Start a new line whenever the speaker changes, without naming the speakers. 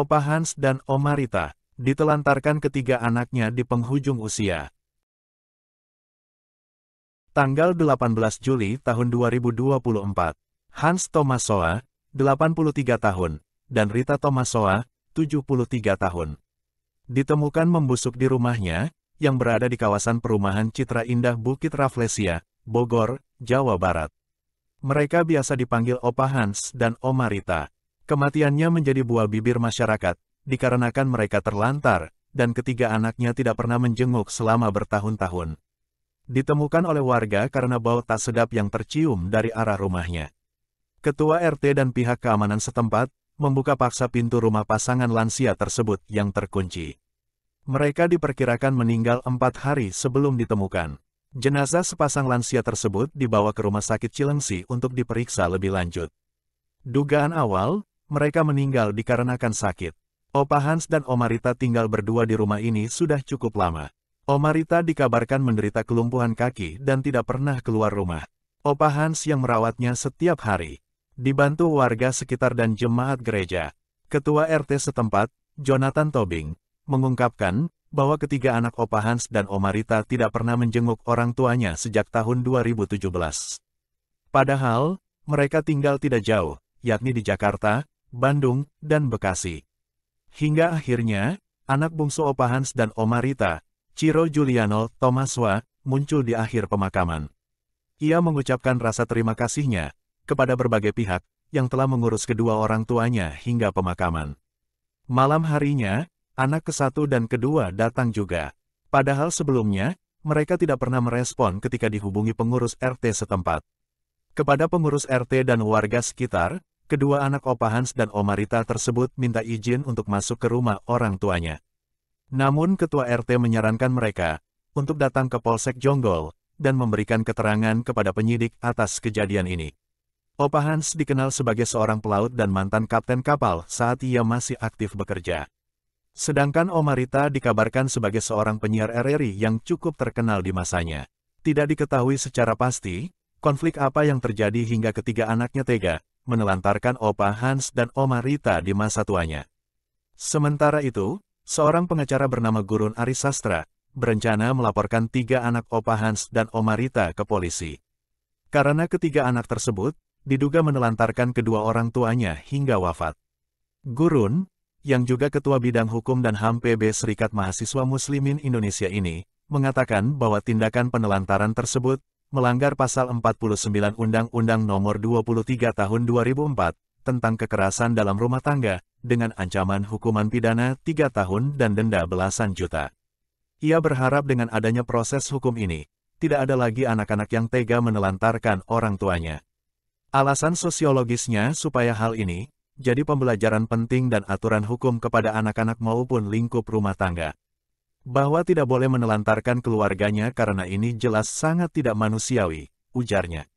Opa Hans dan Oma Rita ditelantarkan ketiga anaknya di penghujung usia. Tanggal 18 Juli tahun 2024, Hans Tomassoa, 83 tahun, dan Rita Tomassoa, 73 tahun, ditemukan membusuk di rumahnya, yang berada di kawasan perumahan Citra Indah Bukit Rafflesia, Bogor, Jawa Barat. Mereka biasa dipanggil Opa Hans dan Oma Rita. Kematiannya menjadi buah bibir masyarakat, dikarenakan mereka terlantar, dan ketiga anaknya tidak pernah menjenguk selama bertahun-tahun. Ditemukan oleh warga karena bau tak sedap yang tercium dari arah rumahnya. Ketua RT dan pihak keamanan setempat membuka paksa pintu rumah pasangan lansia tersebut yang terkunci. Mereka diperkirakan meninggal 4 hari sebelum ditemukan. Jenazah sepasang lansia tersebut dibawa ke Rumah Sakit Cilengsi untuk diperiksa lebih lanjut. Dugaan awal, mereka meninggal dikarenakan sakit. Opa Hans dan Oma Rita tinggal berdua di rumah ini sudah cukup lama. Oma Rita dikabarkan menderita kelumpuhan kaki dan tidak pernah keluar rumah. Opa Hans yang merawatnya setiap hari, dibantu warga sekitar dan jemaat gereja. Ketua RT setempat, Jonathan Tobing, mengungkapkan bahwa ketiga anak Opa Hans dan Oma Rita tidak pernah menjenguk orang tuanya sejak tahun 2017. Padahal, mereka tinggal tidak jauh, yakni di Jakarta, Bandung, dan Bekasi. Hingga akhirnya, anak bungsu Opa Hans dan Oma Rita, Ciro Juliano Tomassoa, muncul di akhir pemakaman. Ia mengucapkan rasa terima kasihnya kepada berbagai pihak yang telah mengurus kedua orang tuanya hingga pemakaman. Malam harinya, anak ke-1 dan ke-2 datang juga. Padahal sebelumnya, mereka tidak pernah merespon ketika dihubungi pengurus RT setempat. Kepada pengurus RT dan warga sekitar, kedua anak Opa Hans dan Oma Rita tersebut minta izin untuk masuk ke rumah orang tuanya. Namun ketua RT menyarankan mereka untuk datang ke Polsek Jonggol dan memberikan keterangan kepada penyidik atas kejadian ini. Opa Hans dikenal sebagai seorang pelaut dan mantan kapten kapal saat ia masih aktif bekerja. Sedangkan Oma Rita dikabarkan sebagai seorang penyiar RRI yang cukup terkenal di masanya. Tidak diketahui secara pasti, konflik apa yang terjadi hingga ketiga anaknya tega menelantarkan Opa Hans dan Oma Rita di masa tuanya. Sementara itu, seorang pengacara bernama Gurun Arisastra berencana melaporkan 3 anak Opa Hans dan Oma Rita ke polisi. Karena ketiga anak tersebut diduga menelantarkan kedua orang tuanya hingga wafat. Gurun, yang juga Ketua Bidang Hukum dan HAM PB Serikat Mahasiswa Muslimin Indonesia ini, mengatakan bahwa tindakan penelantaran tersebut melanggar Pasal 49 Undang-Undang Nomor 23 Tahun 2004 tentang kekerasan dalam rumah tangga, dengan ancaman hukuman pidana 3 tahun dan denda belasan juta. Ia berharap dengan adanya proses hukum ini, tidak ada lagi anak-anak yang tega menelantarkan orang tuanya. Alasan sosiologisnya supaya hal ini jadi pembelajaran penting dan aturan hukum kepada anak-anak maupun lingkup rumah tangga. Bahwa tidak boleh menelantarkan keluarganya karena ini jelas sangat tidak manusiawi, ujarnya.